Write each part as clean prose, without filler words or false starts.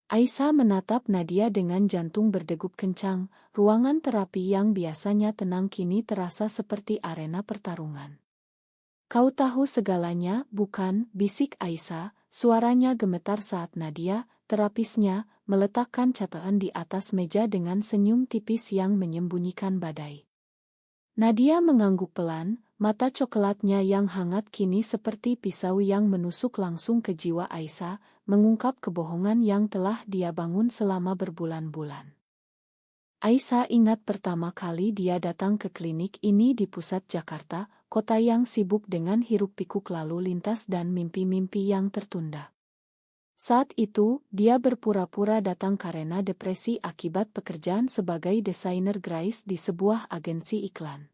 Aisyah menatap Nadia dengan jantung berdegup kencang. Ruangan terapi yang biasanya tenang kini terasa seperti arena pertarungan. "Kau tahu segalanya, bukan?" bisik Aisyah. Suaranya gemetar saat Nadia, terapisnya, meletakkan catatan di atas meja dengan senyum tipis yang menyembunyikan badai. Nadia mengangguk pelan, mata coklatnya yang hangat kini seperti pisau yang menusuk langsung ke jiwa Aisyah, mengungkap kebohongan yang telah dia bangun selama berbulan-bulan. Aisyah ingat pertama kali dia datang ke klinik ini di pusat Jakarta, kota yang sibuk dengan hiruk-pikuk lalu lintas dan mimpi-mimpi yang tertunda. Saat itu, dia berpura-pura datang karena depresi akibat pekerjaan sebagai desainer grafis di sebuah agensi iklan.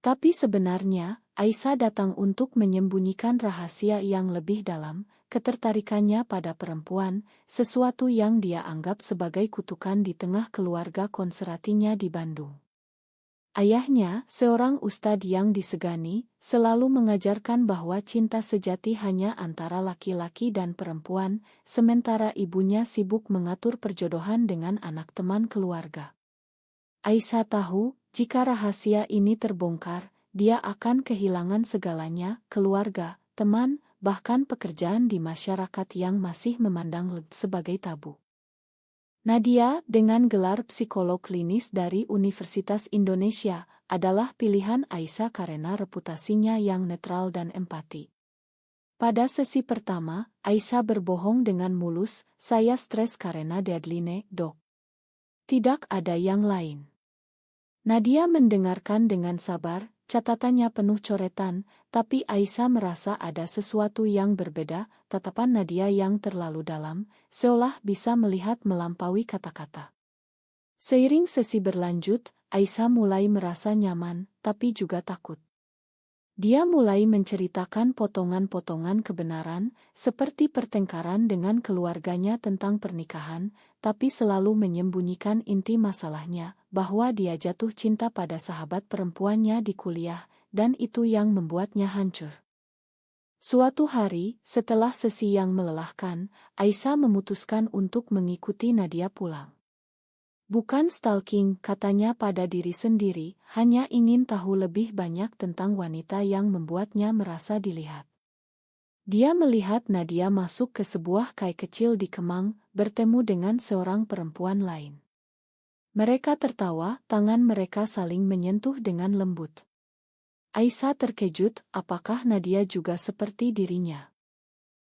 Tapi sebenarnya, Aisyah datang untuk menyembunyikan rahasia yang lebih dalam, ketertarikannya pada perempuan, sesuatu yang dia anggap sebagai kutukan di tengah keluarga konservatinya di Bandung. Ayahnya, seorang ustadz yang disegani, selalu mengajarkan bahwa cinta sejati hanya antara laki-laki dan perempuan, sementara ibunya sibuk mengatur perjodohan dengan anak teman keluarga. Aisyah tahu, jika rahasia ini terbongkar, dia akan kehilangan segalanya, keluarga, teman, bahkan pekerjaan di masyarakat yang masih memandang sebagai tabu. Nadia, dengan gelar psikolog klinis dari Universitas Indonesia, adalah pilihan Aisyah karena reputasinya yang netral dan empati. Pada sesi pertama, Aisyah berbohong dengan mulus, "Saya stres karena deadline, dok. Tidak ada yang lain." Nadia mendengarkan dengan sabar, catatannya penuh coretan, tapi Aisyah merasa ada sesuatu yang berbeda, tatapan Nadia yang terlalu dalam, seolah bisa melihat melampaui kata-kata. Seiring sesi berlanjut, Aisyah mulai merasa nyaman, tapi juga takut. Dia mulai menceritakan potongan-potongan kebenaran, seperti pertengkaran dengan keluarganya tentang pernikahan, tapi selalu menyembunyikan inti masalahnya, bahwa dia jatuh cinta pada sahabat perempuannya di kuliah, dan itu yang membuatnya hancur. Suatu hari, setelah sesi yang melelahkan, Aisyah memutuskan untuk mengikuti Nadia pulang. "Bukan stalking," katanya pada diri sendiri, "hanya ingin tahu lebih banyak tentang wanita yang membuatnya merasa dilihat." Dia melihat Nadia masuk ke sebuah kai kecil di Kemang, bertemu dengan seorang perempuan lain. Mereka tertawa, tangan mereka saling menyentuh dengan lembut. Aisyah terkejut, apakah Nadia juga seperti dirinya?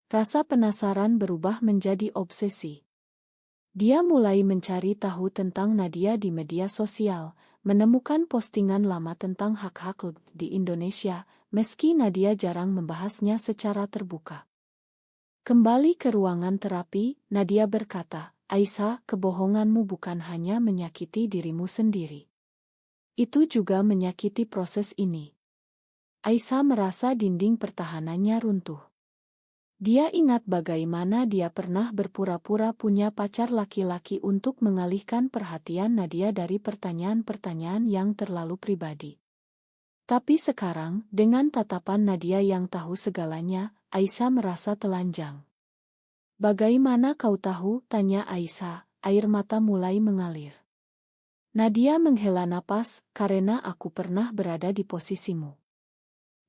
Rasa penasaran berubah menjadi obsesi. Dia mulai mencari tahu tentang Nadia di media sosial, menemukan postingan lama tentang hak-hak di Indonesia, meski Nadia jarang membahasnya secara terbuka. Kembali ke ruangan terapi, Nadia berkata, "Aisyah, kebohonganmu bukan hanya menyakiti dirimu sendiri. Itu juga menyakiti proses ini." Aisyah merasa dinding pertahanannya runtuh. Dia ingat bagaimana dia pernah berpura-pura punya pacar laki-laki untuk mengalihkan perhatian Nadia dari pertanyaan-pertanyaan yang terlalu pribadi. Tapi sekarang, dengan tatapan Nadia yang tahu segalanya, Aisyah merasa telanjang. "Bagaimana kau tahu?" tanya Aisyah, air mata mulai mengalir. Nadia menghela napas, "Karena aku pernah berada di posisimu.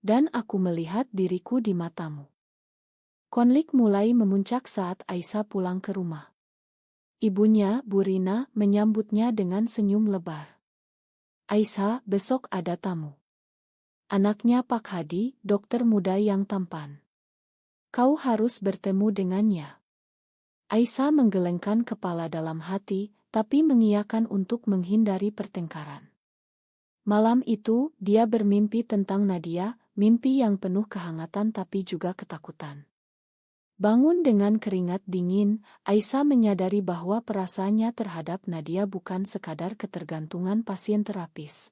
Dan aku melihat diriku di matamu." Konflik mulai memuncak saat Aisyah pulang ke rumah. Ibunya, Bu Rina, menyambutnya dengan senyum lebar. "Aisyah, besok ada tamu. Anaknya Pak Hadi, dokter muda yang tampan. Kau harus bertemu dengannya." Aisyah menggelengkan kepala dalam hati, tapi mengiyakan untuk menghindari pertengkaran. Malam itu, dia bermimpi tentang Nadia, mimpi yang penuh kehangatan tapi juga ketakutan. Bangun dengan keringat dingin, Aisyah menyadari bahwa perasaannya terhadap Nadia bukan sekadar ketergantungan pasien terapis.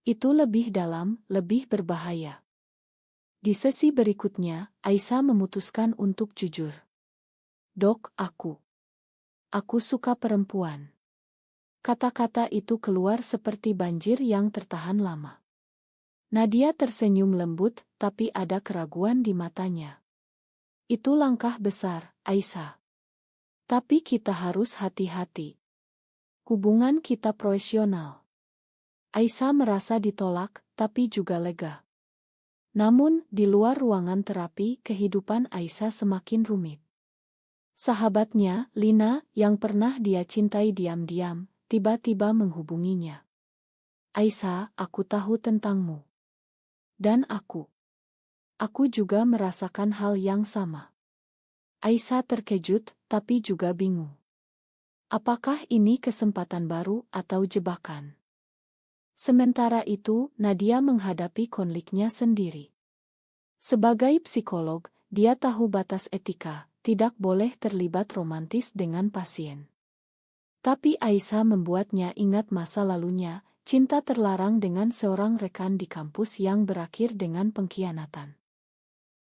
Itu lebih dalam, lebih berbahaya. Di sesi berikutnya, Aisyah memutuskan untuk jujur. "Dok, aku suka perempuan." Kata-kata itu keluar seperti banjir yang tertahan lama. Nadia tersenyum lembut, tapi ada keraguan di matanya. "Itu langkah besar, Aisyah. Tapi kita harus hati-hati. Hubungan kita profesional. Aisyah merasa ditolak, tapi juga lega. Namun, di luar ruangan terapi, kehidupan Aisyah semakin rumit. Sahabatnya, Lina, yang pernah dia cintai diam-diam, tiba-tiba menghubunginya. Aisyah, aku tahu tentangmu. Dan aku juga merasakan hal yang sama. Aisyah terkejut, tapi juga bingung. Apakah ini kesempatan baru atau jebakan? Sementara itu, Nadia menghadapi konfliknya sendiri. Sebagai psikolog, dia tahu batas etika, tidak boleh terlibat romantis dengan pasien. Tapi Aisyah membuatnya ingat masa lalunya, cinta terlarang dengan seorang rekan di kampus yang berakhir dengan pengkhianatan.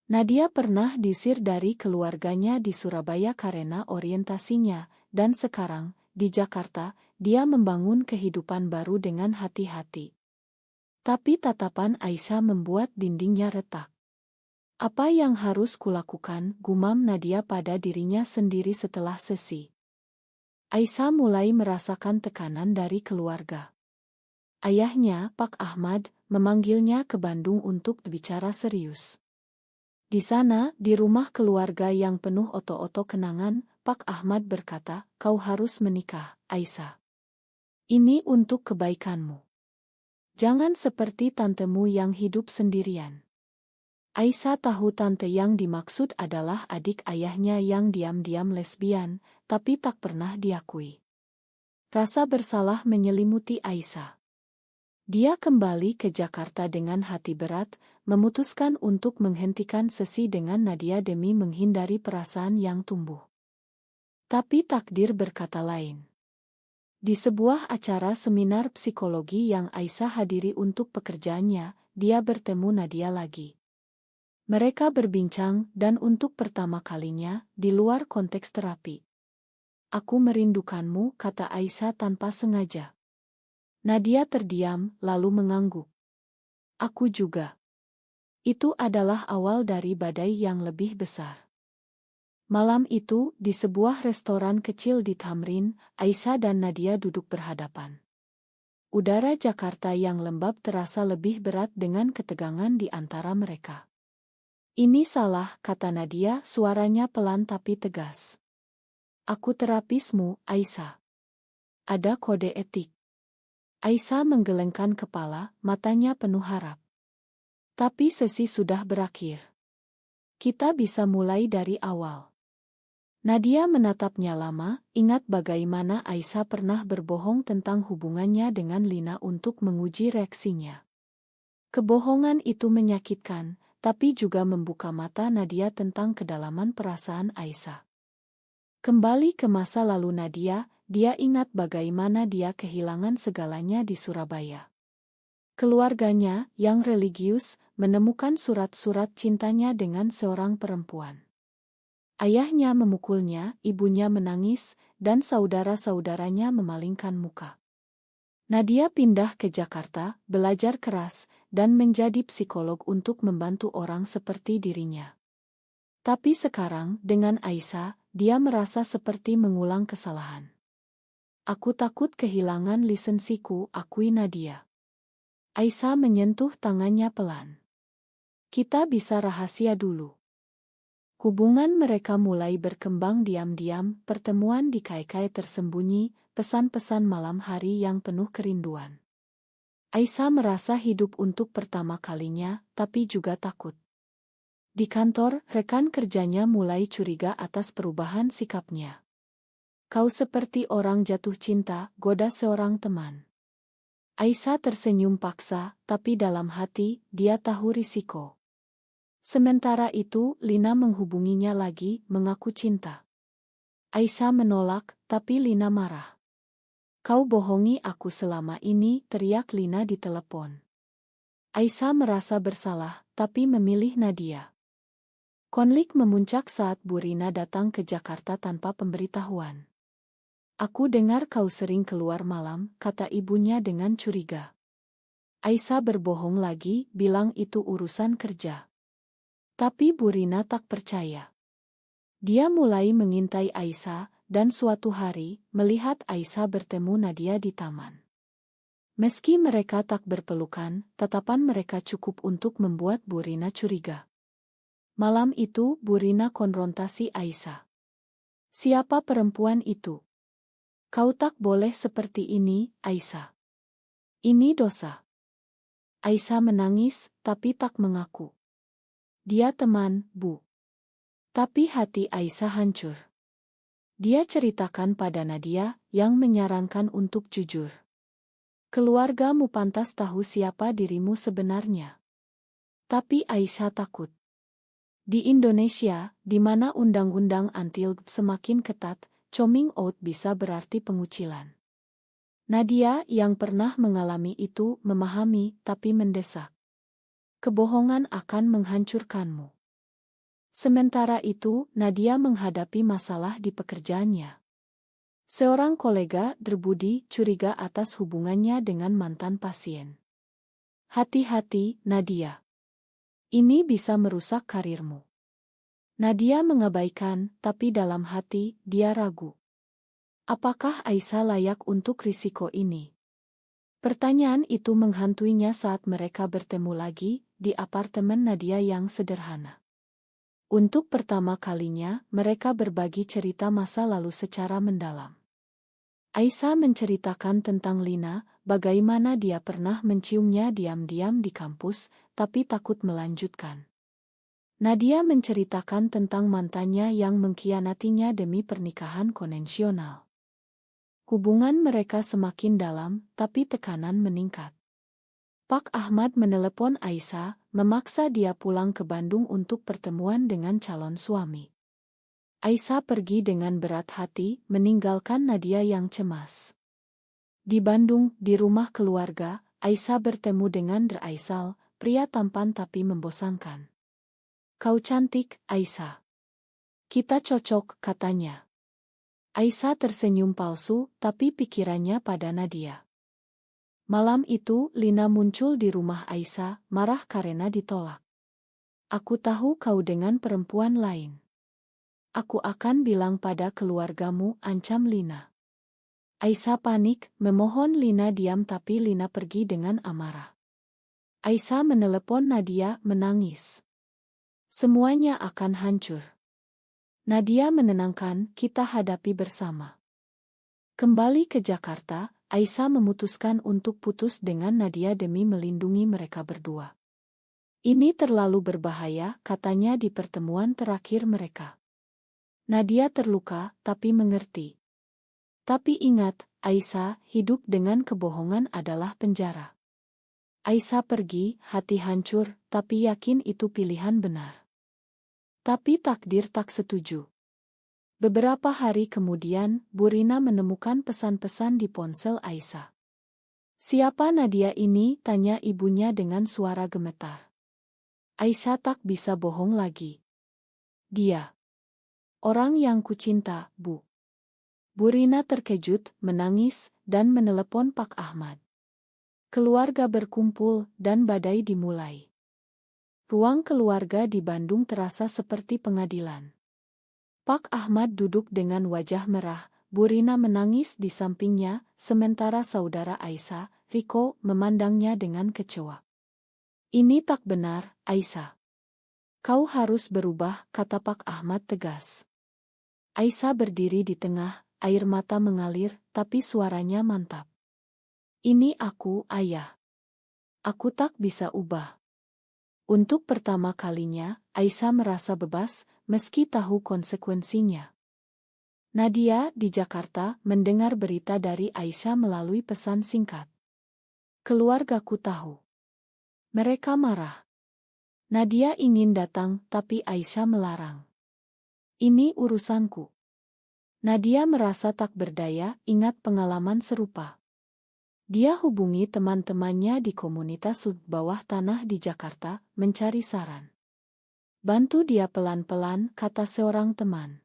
Nadia pernah diusir dari keluarganya di Surabaya karena orientasinya, dan sekarang, di Jakarta, dia membangun kehidupan baru dengan hati-hati. Tapi tatapan Aisyah membuat dindingnya retak. Apa yang harus kulakukan, gumam Nadia pada dirinya sendiri setelah sesi. Aisyah mulai merasakan tekanan dari keluarga. Ayahnya, Pak Ahmad, memanggilnya ke Bandung untuk bicara serius. Di sana, di rumah keluarga yang penuh oto-oto kenangan, Pak Ahmad berkata, kau harus menikah, Aisyah. Ini untuk kebaikanmu. Jangan seperti tantemu yang hidup sendirian. Aisyah tahu tante yang dimaksud adalah adik ayahnya yang diam-diam lesbian, tapi tak pernah diakui. Rasa bersalah menyelimuti Aisyah. Dia kembali ke Jakarta dengan hati berat, memutuskan untuk menghentikan sesi dengan Nadia demi menghindari perasaan yang tumbuh. Tapi takdir berkata lain. Di sebuah acara seminar psikologi yang Aisyah hadiri untuk pekerjaannya, dia bertemu Nadia lagi. Mereka berbincang dan untuk pertama kalinya, di luar konteks terapi. Aku merindukanmu, kata Aisyah tanpa sengaja. Nadia terdiam, lalu mengangguk. Aku juga. Itu adalah awal dari badai yang lebih besar. Malam itu, di sebuah restoran kecil di Tamrin, Aisyah dan Nadia duduk berhadapan. Udara Jakarta yang lembab terasa lebih berat dengan ketegangan di antara mereka. Ini salah, kata Nadia, suaranya pelan tapi tegas. Aku terapismu, Aisyah. Ada kode etik. Aisyah menggelengkan kepala, matanya penuh harap. Tapi sesi sudah berakhir. Kita bisa mulai dari awal. Nadia menatapnya lama, ingat bagaimana Aisyah pernah berbohong tentang hubungannya dengan Lina untuk menguji reaksinya. Kebohongan itu menyakitkan, tapi juga membuka mata Nadia tentang kedalaman perasaan Aisyah. Kembali ke masa lalu Nadia, dia ingat bagaimana dia kehilangan segalanya di Surabaya. Keluarganya, yang religius, menemukan surat-surat cintanya dengan seorang perempuan. Ayahnya memukulnya, ibunya menangis, dan saudara-saudaranya memalingkan muka. Nadia pindah ke Jakarta, belajar keras, dan menjadi psikolog untuk membantu orang seperti dirinya. Tapi sekarang, dengan Aisyah, dia merasa seperti mengulang kesalahan. Aku takut kehilangan lisensiku, akui Nadia. Aisyah menyentuh tangannya pelan. Kita bisa rahasia dulu. Hubungan mereka mulai berkembang diam-diam, pertemuan di kai-kai tersembunyi, pesan-pesan malam hari yang penuh kerinduan. Aisyah merasa hidup untuk pertama kalinya, tapi juga takut. Di kantor, rekan kerjanya mulai curiga atas perubahan sikapnya. Kau seperti orang jatuh cinta, goda seorang teman. Aisyah tersenyum paksa, tapi dalam hati, dia tahu risiko. Sementara itu, Lina menghubunginya lagi, mengaku cinta. Aisyah menolak, tapi Lina marah. Kau bohongi aku selama ini, teriak Lina di telepon. Aisyah merasa bersalah, tapi memilih Nadia. Konflik memuncak saat Bu Rina datang ke Jakarta tanpa pemberitahuan. Aku dengar kau sering keluar malam, kata ibunya dengan curiga. Aisyah berbohong lagi, bilang itu urusan kerja. Tapi Bu Rina tak percaya. Dia mulai mengintai Aisyah, dan suatu hari, melihat Aisyah bertemu Nadia di taman. Meski mereka tak berpelukan, tatapan mereka cukup untuk membuat Bu Rina curiga. Malam itu, Bu Rina konfrontasi Aisyah. "Siapa perempuan itu? Kau tak boleh seperti ini, Aisyah. Ini dosa." Aisyah menangis, tapi tak mengaku. Dia teman, Bu. Tapi hati Aisyah hancur. Dia ceritakan pada Nadia, yang menyarankan untuk jujur. "Keluargamu pantas tahu siapa dirimu sebenarnya." Tapi Aisyah takut. Di Indonesia, di mana undang-undang anti-LGB semakin ketat, coming out bisa berarti pengucilan. Nadia yang pernah mengalami itu memahami tapi mendesak. "Kebohongan akan menghancurkanmu." Sementara itu, Nadia menghadapi masalah di pekerjaannya. Seorang kolega, Budi, curiga atas hubungannya dengan mantan pasien. "Hati-hati, Nadia. Ini bisa merusak karirmu." Nadia mengabaikan, tapi dalam hati, dia ragu. Apakah Aisyah layak untuk risiko ini? Pertanyaan itu menghantuinya saat mereka bertemu lagi, di apartemen Nadia yang sederhana. Untuk pertama kalinya, mereka berbagi cerita masa lalu secara mendalam. Aisyah menceritakan tentang Lina, bagaimana dia pernah menciumnya diam-diam di kampus, tapi takut melanjutkan. Nadia menceritakan tentang mantannya yang mengkhianatinya demi pernikahan konvensional. Hubungan mereka semakin dalam, tapi tekanan meningkat. Pak Ahmad menelepon Aisyah, memaksa dia pulang ke Bandung untuk pertemuan dengan calon suami. Aisyah pergi dengan berat hati, meninggalkan Nadia yang cemas. Di Bandung, di rumah keluarga, Aisyah bertemu dengan Aisal, pria tampan tapi membosankan. "Kau cantik, Aisyah. Kita cocok," katanya. Aisyah tersenyum palsu, tapi pikirannya pada Nadia. Malam itu, Lina muncul di rumah Aisyah, marah karena ditolak. "Aku tahu kau dengan perempuan lain. Aku akan bilang pada keluargamu," ancam Lina. Aisyah panik, memohon Lina diam tapi Lina pergi dengan amarah. Aisyah menelepon Nadia, menangis. "Semuanya akan hancur." Nadia menenangkan, "Kita hadapi bersama." Kembali ke Jakarta, Aisyah memutuskan untuk putus dengan Nadia demi melindungi mereka berdua. "Ini terlalu berbahaya," katanya di pertemuan terakhir mereka. Nadia terluka, tapi mengerti. Tapi ingat, Aisyah, hidup dengan kebohongan adalah penjara. Aisyah pergi, hati hancur, tapi yakin itu pilihan benar. Tapi takdir tak setuju. Beberapa hari kemudian, Bu Rina menemukan pesan-pesan di ponsel Aisyah. "Siapa Nadia ini?" tanya ibunya dengan suara gemetar. Aisyah tak bisa bohong lagi. "Dia orang yang kucinta, Bu." Bu Rina terkejut, menangis, dan menelepon Pak Ahmad. Keluarga berkumpul, dan badai dimulai. Ruang keluarga di Bandung terasa seperti pengadilan. Pak Ahmad duduk dengan wajah merah, Bu Rina menangis di sampingnya, sementara saudara Aisyah, Riko, memandangnya dengan kecewa. "Ini tak benar, Aisyah. Kau harus berubah," kata Pak Ahmad tegas. Aisyah berdiri di tengah, air mata mengalir, tapi suaranya mantap. "Ini aku, Ayah. Aku tak bisa ubah." Untuk pertama kalinya, Aisyah merasa bebas, meski tahu konsekuensinya. Nadia, di Jakarta, mendengar berita dari Aisyah melalui pesan singkat. "Keluargaku tahu." Mereka marah. Nadia ingin datang, tapi Aisyah melarang. "Ini urusanku." Nadia merasa tak berdaya, ingat pengalaman serupa. Dia hubungi teman-temannya di komunitas bawah tanah di Jakarta, mencari saran. "Bantu dia pelan-pelan," kata seorang teman.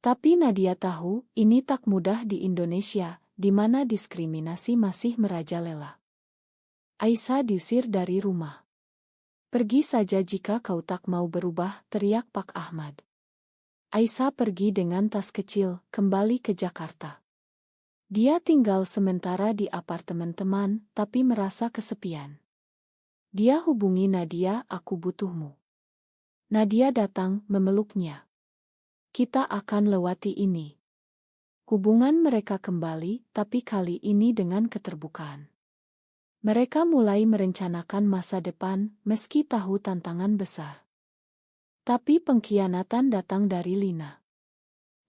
Tapi Nadia tahu, ini tak mudah di Indonesia, di mana diskriminasi masih merajalela. Aisyah diusir dari rumah. "Pergi saja jika kau tak mau berubah," teriak Pak Ahmad. Aisyah pergi dengan tas kecil, kembali ke Jakarta. Dia tinggal sementara di apartemen teman, tapi merasa kesepian. Dia hubungi Nadia, "Aku butuhmu." Nadia datang, memeluknya. "Kita akan lewati ini." Hubungan mereka kembali, tapi kali ini dengan keterbukaan. Mereka mulai merencanakan masa depan, meski tahu tantangan besar. Tapi pengkhianatan datang dari Lina.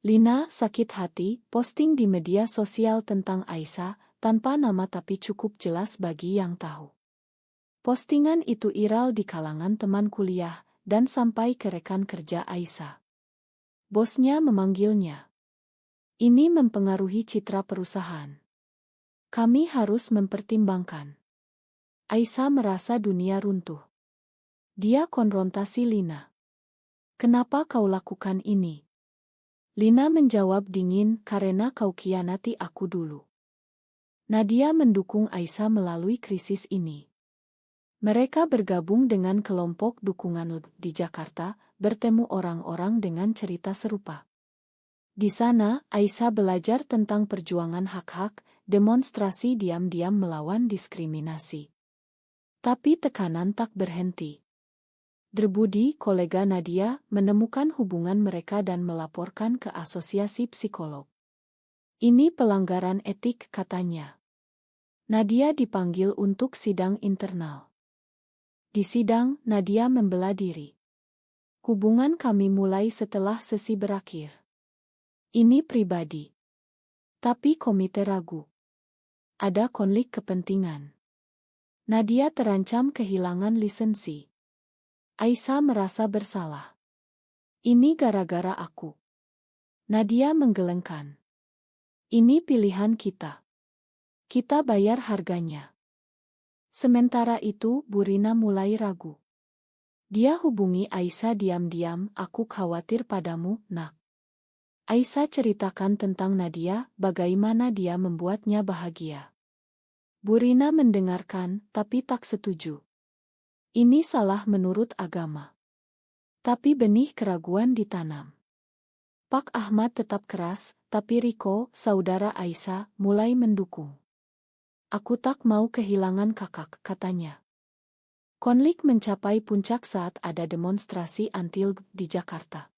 Lina sakit hati, posting di media sosial tentang Aisyah, tanpa nama tapi cukup jelas bagi yang tahu. Postingan itu viral di kalangan teman kuliah, dan sampai ke rekan kerja Aisyah. Bosnya memanggilnya. "Ini mempengaruhi citra perusahaan. Kami harus mempertimbangkan." Aisyah merasa dunia runtuh. Dia konfrontasi Lina. "Kenapa kau lakukan ini?" Lina menjawab dingin, "Karena kau khianati aku dulu." Nadia mendukung Aisyah melalui krisis ini. Mereka bergabung dengan kelompok dukungan di Jakarta, bertemu orang-orang dengan cerita serupa. Di sana, Aisyah belajar tentang perjuangan hak-hak, demonstrasi diam-diam melawan diskriminasi. Tapi tekanan tak berhenti. Derbudi, kolega Nadia, menemukan hubungan mereka dan melaporkan ke asosiasi psikolog. "Ini pelanggaran etik," katanya. Nadia dipanggil untuk sidang internal. Di sidang, Nadia membela diri. "Hubungan kami mulai setelah sesi berakhir. Ini pribadi. Tapi komite ragu. Ada konflik kepentingan." Nadia terancam kehilangan lisensi. Aisyah merasa bersalah. "Ini gara-gara aku." Nadia menggelengkan. "Ini pilihan kita. Kita bayar harganya." Sementara itu, Burina mulai ragu. Dia hubungi Aisyah diam-diam, "Aku khawatir padamu, nak." Aisyah ceritakan tentang Nadia, bagaimana dia membuatnya bahagia. Burina mendengarkan, tapi tak setuju. Ini salah menurut agama. Tapi benih keraguan ditanam. Pak Ahmad tetap keras, tapi Riko, saudara Aisyah, mulai mendukung. "Aku tak mau kehilangan kakak," katanya. Konflik mencapai puncak saat ada demonstrasi anti-LGBT di Jakarta.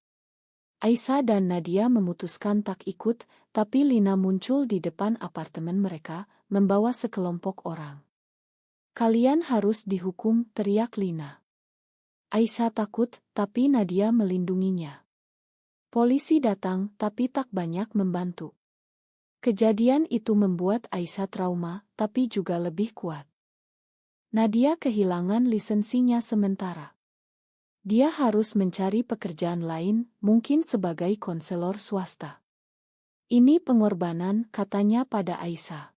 Aisyah dan Nadia memutuskan tak ikut, tapi Lina muncul di depan apartemen mereka, membawa sekelompok orang. "Kalian harus dihukum," teriak Lina. Aisyah takut, tapi Nadia melindunginya. Polisi datang, tapi tak banyak membantu. Kejadian itu membuat Aisyah trauma, tapi juga lebih kuat. Nadia kehilangan lisensinya sementara. Dia harus mencari pekerjaan lain, mungkin sebagai konselor swasta. "Ini pengorbanan," katanya pada Aisyah.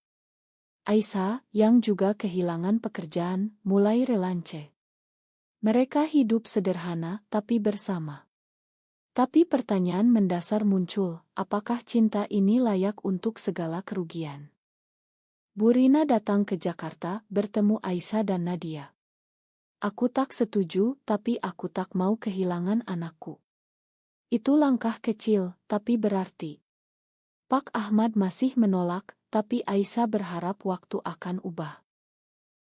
Aisyah, yang juga kehilangan pekerjaan, mulai relance. Mereka hidup sederhana, tapi bersama. Tapi pertanyaan mendasar muncul, apakah cinta ini layak untuk segala kerugian? Burina datang ke Jakarta, bertemu Aisyah dan Nadia. "Aku tak setuju, tapi aku tak mau kehilangan anakku." Itu langkah kecil, tapi berarti. Pak Ahmad masih menolak, tapi Aisyah berharap waktu akan ubah.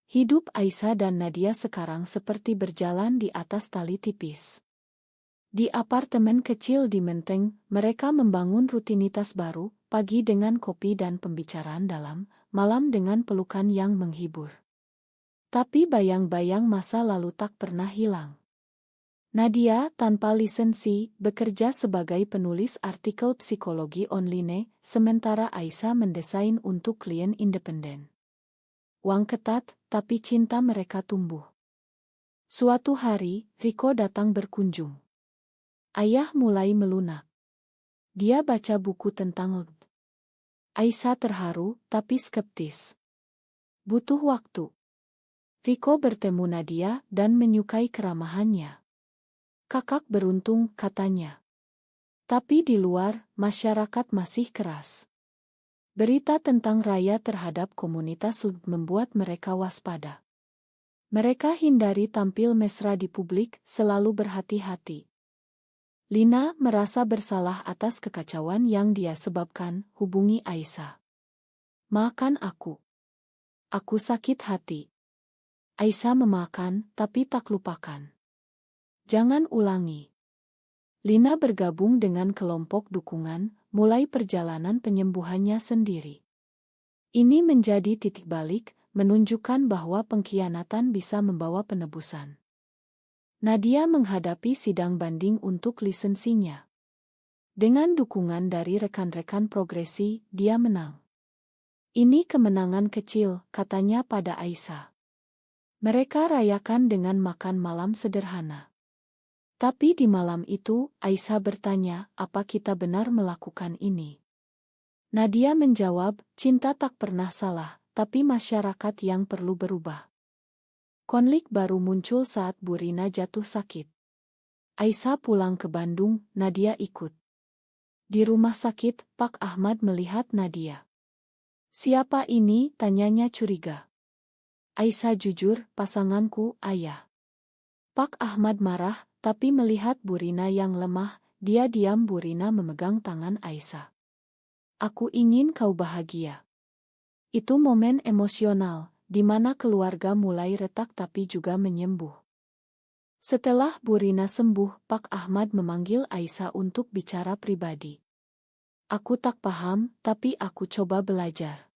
Hidup Aisyah dan Nadia sekarang seperti berjalan di atas tali tipis. Di apartemen kecil di Menteng, mereka membangun rutinitas baru, pagi dengan kopi dan pembicaraan dalam, malam dengan pelukan yang menghibur. Tapi bayang-bayang masa lalu tak pernah hilang. Nadia, tanpa lisensi, bekerja sebagai penulis artikel psikologi online, sementara Aisyah mendesain untuk klien independen. Uang ketat, tapi cinta mereka tumbuh. Suatu hari, Riko datang berkunjung. Ayah mulai melunak. Dia baca buku tentang LGBT. Aisyah terharu, tapi skeptis. Butuh waktu. Riko bertemu Nadia dan menyukai keramahannya. "Kakak beruntung," katanya. Tapi di luar, masyarakat masih keras. Berita tentang Raya terhadap komunitas LGBT membuat mereka waspada. Mereka hindari tampil mesra di publik, selalu berhati-hati. Lina merasa bersalah atas kekacauan yang dia sebabkan, hubungi Aisyah. Maafkan aku. Aku sakit hati. Aisyah memaafkan, tapi tak lupakan. Jangan ulangi. Lina bergabung dengan kelompok dukungan, mulai perjalanan penyembuhannya sendiri. Ini menjadi titik balik, menunjukkan bahwa pengkhianatan bisa membawa penebusan. Nadia menghadapi sidang banding untuk lisensinya. Dengan dukungan dari rekan-rekan progresi, dia menang. Ini kemenangan kecil, katanya pada Aisyah. Mereka rayakan dengan makan malam sederhana. Tapi di malam itu, Aisyah bertanya, apa kita benar melakukan ini? Nadia menjawab, cinta tak pernah salah, tapi masyarakat yang perlu berubah. Konflik baru muncul saat Bu Rina jatuh sakit. Aisyah pulang ke Bandung, Nadia ikut. Di rumah sakit, Pak Ahmad melihat Nadia. Siapa ini? Tanyanya curiga. Aisyah jujur, pasanganku, ayah. Pak Ahmad marah, tapi melihat Bu Rina yang lemah, dia diam. Bu Rina memegang tangan Aisyah. Aku ingin kau bahagia. Itu momen emosional, di mana keluarga mulai retak tapi juga menyembuh. Setelah Bu Rina sembuh, Pak Ahmad memanggil Aisyah untuk bicara pribadi. Aku tak paham, tapi aku coba belajar.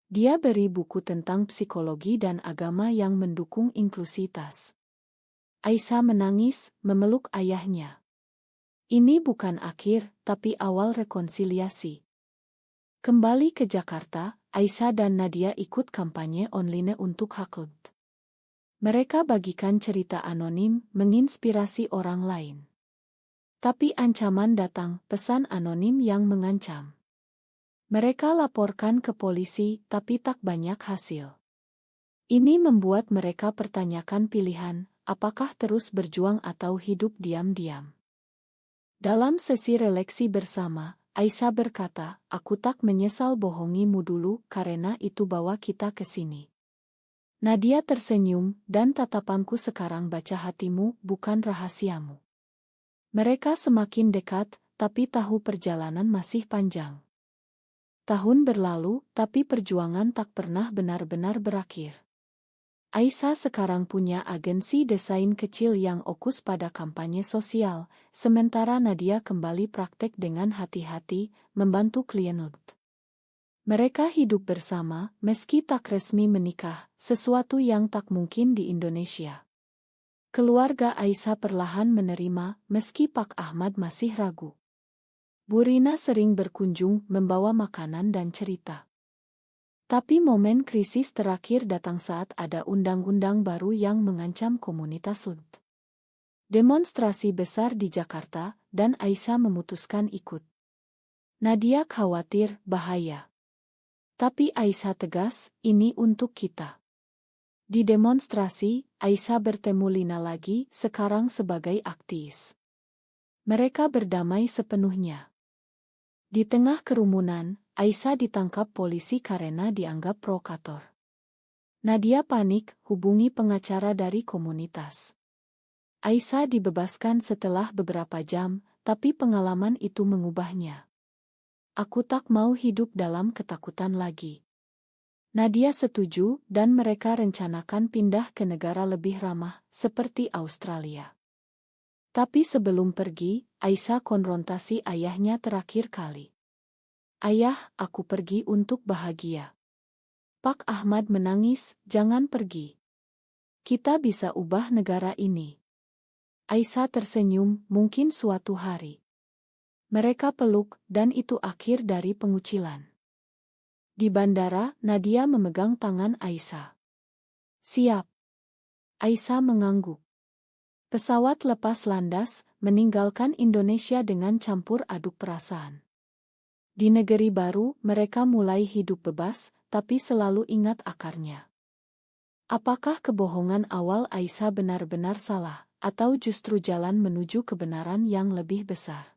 Dia beri buku tentang psikologi dan agama yang mendukung inklusitas. Aisyah menangis, memeluk ayahnya. Ini bukan akhir, tapi awal rekonsiliasi. Kembali ke Jakarta, Aisyah dan Nadia ikut kampanye online untuk HAKLD. Mereka bagikan cerita anonim, menginspirasi orang lain. Tapi ancaman datang, pesan anonim yang mengancam. Mereka laporkan ke polisi, tapi tak banyak hasil. Ini membuat mereka pertanyakan pilihan, apakah terus berjuang atau hidup diam-diam. Dalam sesi refleksi bersama, Aisyah berkata, aku tak menyesal bohongimu dulu karena itu bawa kita ke sini. Nadia tersenyum, dan tatapanku sekarang baca hatimu, bukan rahasiamu. Mereka semakin dekat, tapi tahu perjalanan masih panjang. Tahun berlalu, tapi perjuangan tak pernah benar-benar berakhir. Aisyah sekarang punya agensi desain kecil yang fokus pada kampanye sosial, sementara Nadia kembali praktek dengan hati-hati, membantu klien LGD. Mereka hidup bersama, meski tak resmi menikah, sesuatu yang tak mungkin di Indonesia. Keluarga Aisyah perlahan menerima, meski Pak Ahmad masih ragu. Bu Rina sering berkunjung, membawa makanan dan cerita. Tapi momen krisis terakhir datang saat ada undang-undang baru yang mengancam komunitas LGD. Demonstrasi besar di Jakarta, dan Aisyah memutuskan ikut. Nadia khawatir, bahaya. Tapi Aisyah tegas, ini untuk kita. Di demonstrasi, Aisyah bertemu Lina lagi, sekarang sebagai aktivis. Mereka berdamai sepenuhnya. Di tengah kerumunan, Aisyah ditangkap polisi karena dianggap provokator. Nadia panik, hubungi pengacara dari komunitas. Aisyah dibebaskan setelah beberapa jam, tapi pengalaman itu mengubahnya. Aku tak mau hidup dalam ketakutan lagi. Nadia setuju, dan mereka rencanakan pindah ke negara lebih ramah, seperti Australia. Tapi sebelum pergi, Aisyah konfrontasi ayahnya terakhir kali. Ayah, aku pergi untuk bahagia. Pak Ahmad menangis, jangan pergi. Kita bisa ubah negara ini. Aisyah tersenyum, mungkin suatu hari. Mereka peluk, dan itu akhir dari pengucilan. Di bandara, Nadia memegang tangan Aisyah. Siap. Aisyah mengangguk. Pesawat lepas landas, meninggalkan Indonesia dengan campur aduk perasaan. Di negeri baru, mereka mulai hidup bebas, tapi selalu ingat akarnya. Apakah kebohongan awal Aisyah benar-benar salah, atau justru jalan menuju kebenaran yang lebih besar?